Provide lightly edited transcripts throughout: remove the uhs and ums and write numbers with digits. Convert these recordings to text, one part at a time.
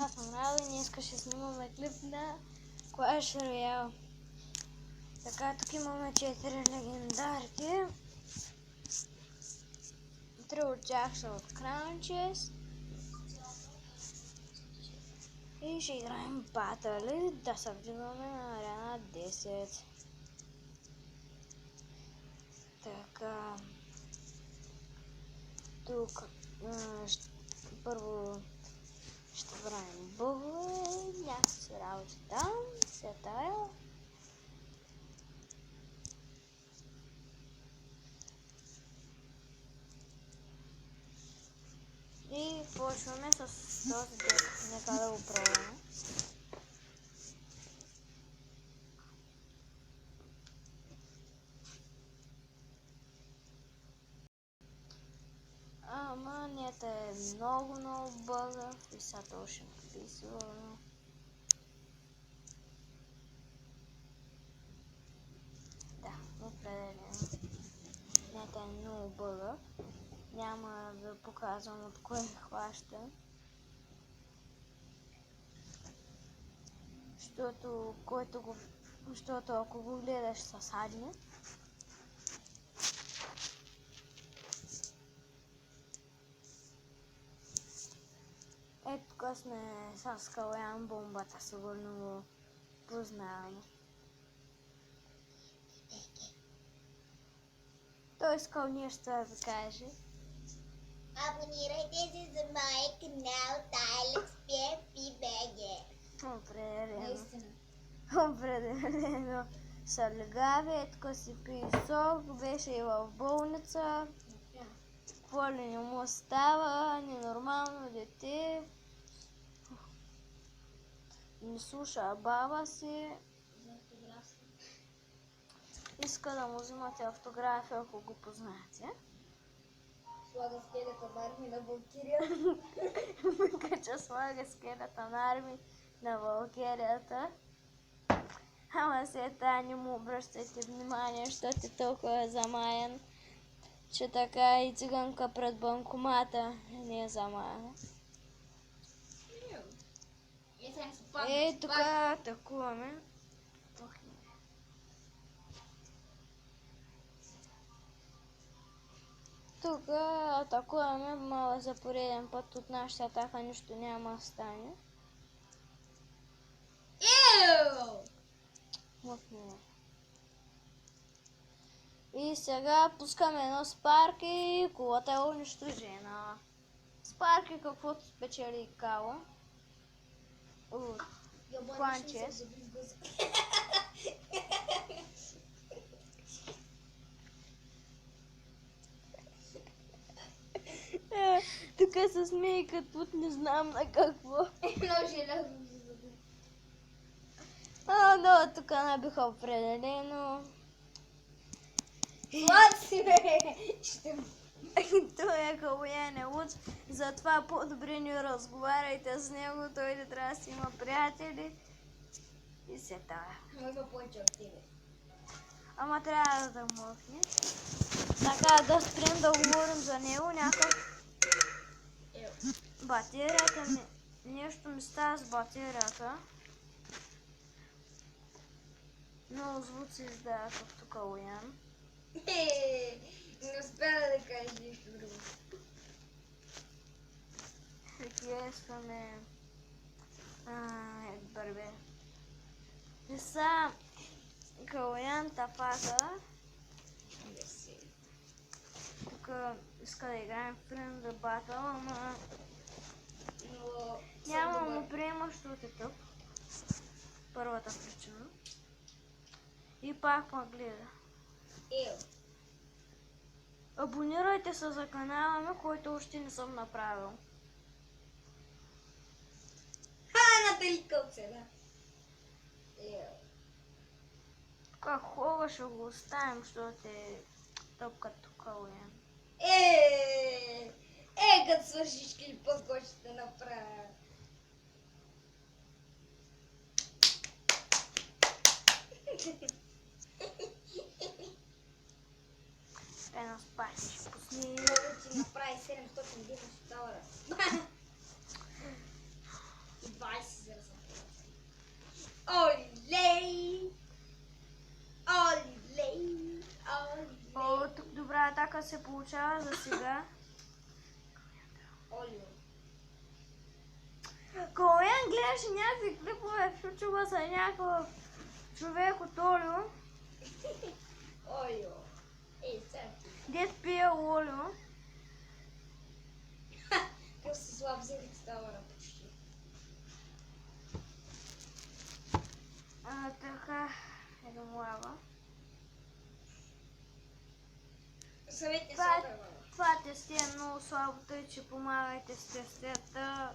Аз съм Рада и днес ще снимаме клип на Clash Royale. Така, тук имаме 4 легендарки. 3 от тях са от Crown Chest. И ще играем батали да се вдигаме на арена 10. Така, тук първо ще правим бъгове, някакви работи там, се тая. И почваме с този дек. Нека да го пробваме. Ама нет е много бъгъв и сега то ще напи сигурно. Да, определено. Нет е много бъгъв. Няма да показвам от кое хваща. Защото ако го гледаш с адми, ето тук сме с Калян бомбата, сигурно го познаваме. Той искал нещо да каже. Абонирайте се за моя канал Тайлъкс PFP-BG. Определено са легави, тук си пи сок, беше и в болница. Какво ли не му става, ненормално дете. Не слуша баба си. Иска да му взимате автография, ако го познаете. Слага скелета на арми на Валкирия. Вика, че слага скелета на арми на Валкирията. Ама се тая не му обръщайте внимание, защото е толкова замаян, че така и циганка пред банкомата не е замаяна. Тук атакуваме. Тук атакуваме, мала за пореден път от нашата атака нищо няма да стане. И сега пускаме едно Спарк и колата е унищожена. Спарк каквото спечели Кало. Clash Chest. Тук се смее като не знам на какво. Но тук набиха определено. Той е Калоян е луд, затова по-добре не разговаряйте с него, той не трябва да си има приятели. И се тая. Ама трябва да мъкне. Така, да спрем да говорим за него някакъв. Батерията ми... Нещо ми става с батерията. Много звуци издава като Калоян. Не успя да кажеш нищо друго. Прикесваме... бърбе. И са... Калоян тапака. Тук иска да играем в Friend Battle, ама... Няма му приема, защото е тъп. Първата причина. И пак ма гледа. Абонирайте се за канала ми, който още не съм направил. Натали Кълцена. Така хубаво ще го оставим, защото е тъп като Калоян. Като свършиш клипа, кой ще те направя? Едно спаси ще пусни. Мога да ти направи 710 долара. така се получава за сега. Олио. Калоян гледаше някакви клипове в YouTube за някакъв човек от Олио, Олио. Ей, сега. дет пие Олио. Как се слаб зелик става на почти. Така, еда млава. Съвети Това супер, мама. Това тесте е много слабо, тъй че помагайте с тестета.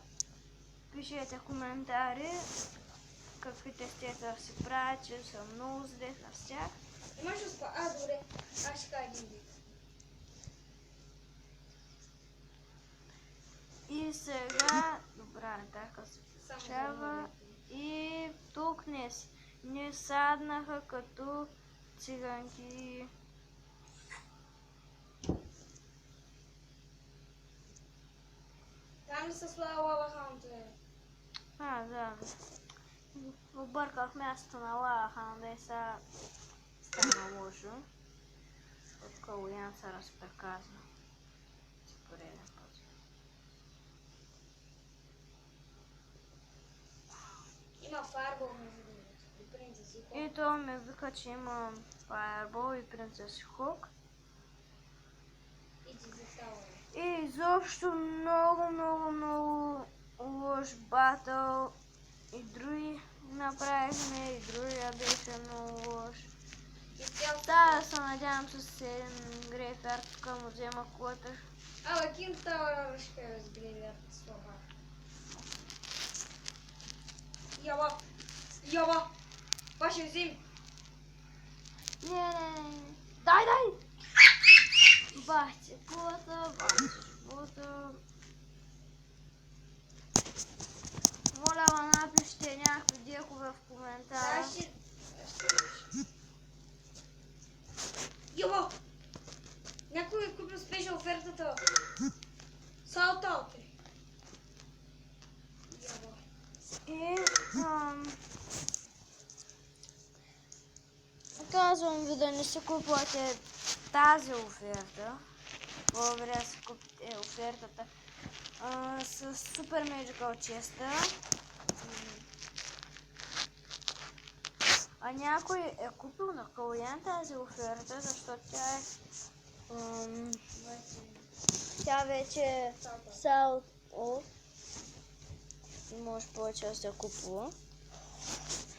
Пишете коментари какви тестета си правят, че са много зле на всяк. Имаш да спа. Добре. Аз ще кажа един вид. И сега, добра, така се Само за получава. много. И тук не саднаха като циганки. Там ли са слава лава хаунта? Да. Обърках мястото на Лахан, и сега стана лошо. От Калоян се разпреказва. За пореден път. Има фарбол между другото. И принцеси. И то ме вика, че има Fireball и принцеси Хук. И ти застава. И изобщо много лош батъл. И други направихме, и другия беше много лош. И цял. Да, се надявам с един грейфярд, тук му взема колата. Ала ким става ръжка с грейвярд слаба. Ява! Ваше вземи! Не. Дай! Бахте колата, живота. Моля, напишете някакви декове в коментара. Ява! Някой е купил спешъл офертата. Салталте. Ява. И казвам ви да не си купувате тази оферта. По-добре да си купите офертата с супер Magical честа. А някой е купил на Калоян тази оферта, защото тя вече е sold off. И може повече да се купува.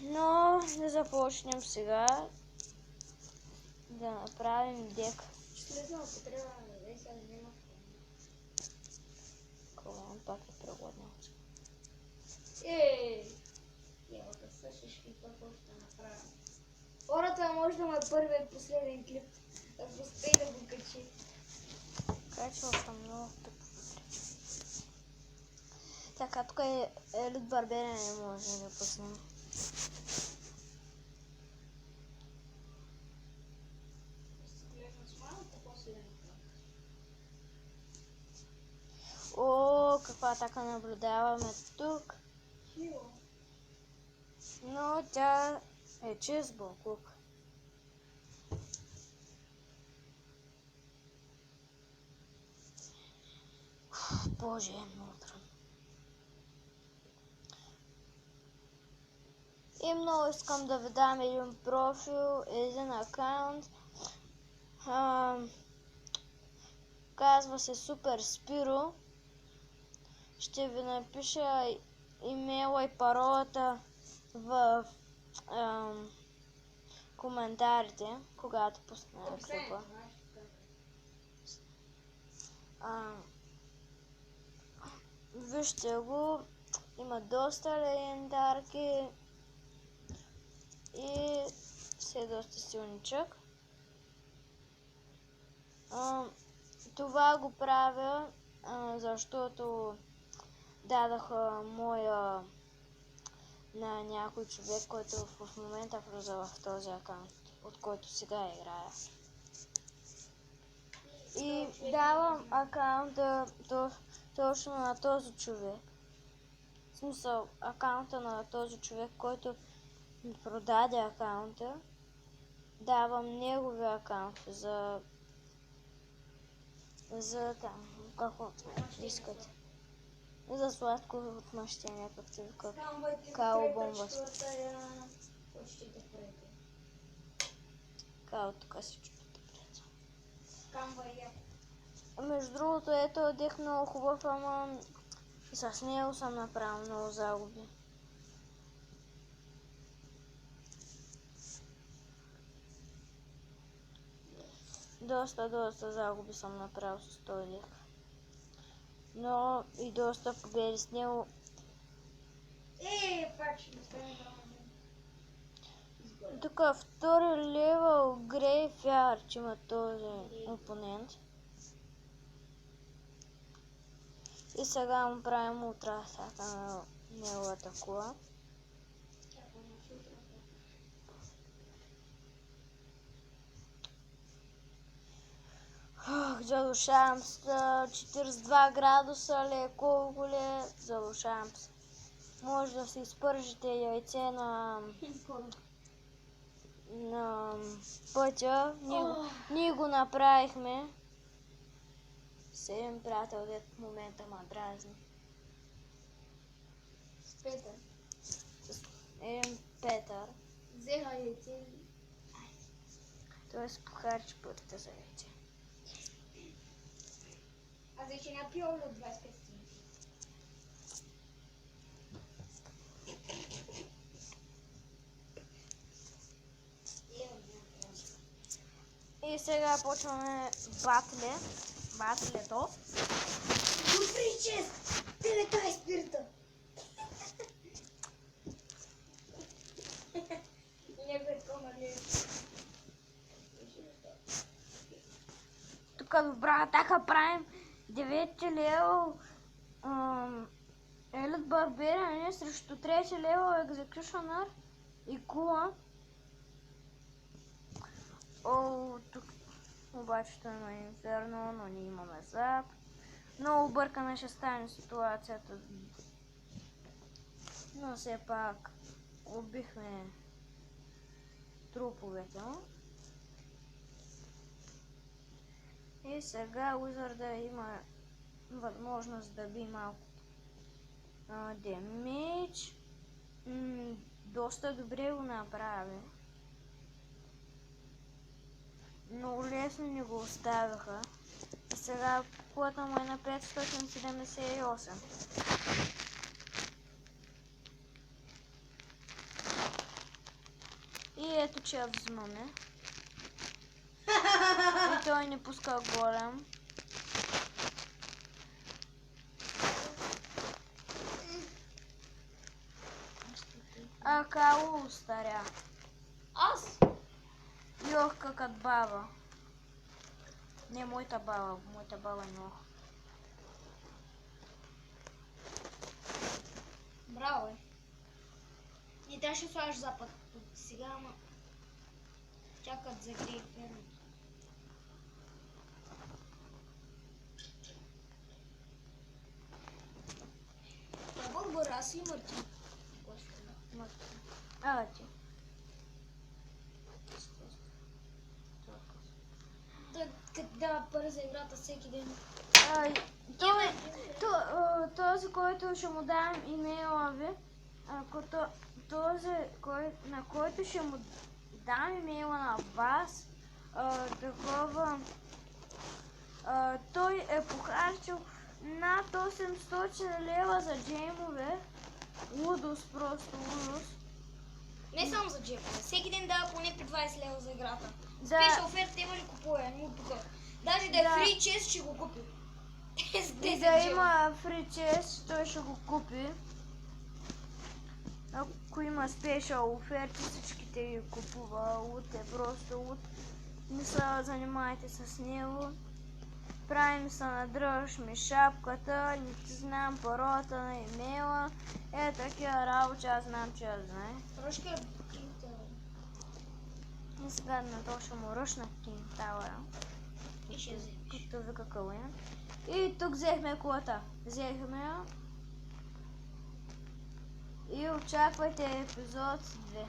Но да започнем сега да направим дек. Ще влезна в потреба на сега взема. Калоян пак е прегоднал. Ява, да същиш какво ще направя. Хората може да ме първият последен клип. Да успей да го качи. Качвал съм много тъпо. Така, тук е Елит Барберия, не може да пуснем. О, каква атака наблюдаваме тук. Но тя е чист бълкук. Боже, е много трудно. И много искам да ви дам един профил, един акаунт. Казва се Супер Спиро. Ще ви напиша имейла и паролата в коментарите, когато пусна клипа. Вижте го, има доста легендарки и си е доста силничък. Това го правя, защото дадоха моя на някой човек, който в момента влиза в този акаунт, от който сега играя. И давам акаунта точно на този човек. В смисъл, акаунта на този човек, който ми продаде акаунта. Давам неговия акаунт за За там, каквото искате. За сладко отмъщение, както вика. Скамвайте Као трета, бомба. четвърта я почтите прете. Као тук си чупите пред. Скамвай я. Между другото, ето дек много хубав, ама и с него съм направил много загуби. Доста загуби съм направил с този дек. Но и доста победи с него. Пак ще ми стане да Тук втори левел Грейфярд има този опонент. И сега му правим ултрасата на неговата кула. Залушавам се 42 градуса ли, колко ли, залушавам се. Може да се изпържите яйце на пътя. Ние го направихме. С един приятел, дет в момента ма дразни. с Петър. Един Петър. Взеха яйце. Той си похарчи пътите за яйце. Аз вече не пил от 25 стотинки. И сега почваме батлето. Добри чест! 9 спирта! Някой е такова, нали? Тук добра атака правим. 9 левел Елит Барбериан срещу 3 левел Екзекюшънър и Кула. Тук обаче той има Инферно, но ние имаме Зап. Много бъркана ще стане ситуацията. Но все пак убихме труповете му. И сега Уизърда има възможност да би малко демидж. Доста добре го направи. Много лесно ни го оставяха. И сега кулата му е на 578. И ето че я взимаме. И той не пуска голем. А Као устаря. Аз? Йох какът баба. Не моята баба е нох. Браво е. И те ще слагаш запад тук сега, ама чакат за грей фермата. Българ, аз и Мартин. Ти. Да бърза играта всеки ден. Този, който ще му дам имейла ви, на който ще му дам имейла на вас, той е похарчил над 800 лева за джеймове. Лудост, просто лудост. Не само за джепове. Всеки ден дава поне по 20 лева за играта. Да. Спешъл оферта има ли купуя? Не го тук. Даже да е фри чест, ще го купи. С 10 И да джема. има фри чест, той ще го купи. Ако има спешъл оферти, всичките ги купува. Лут е просто лут. Не се занимайте с него. Правим се на дръж ми шапката, не ти знам паролата на имейла. Такива работи, аз знам, че я знае. Трошки е И сега на то ще му ръшна кинтала. и ще вземеш. Като вика Калуин. И тук взехме колата. Взехме я. И очаквайте епизод 2.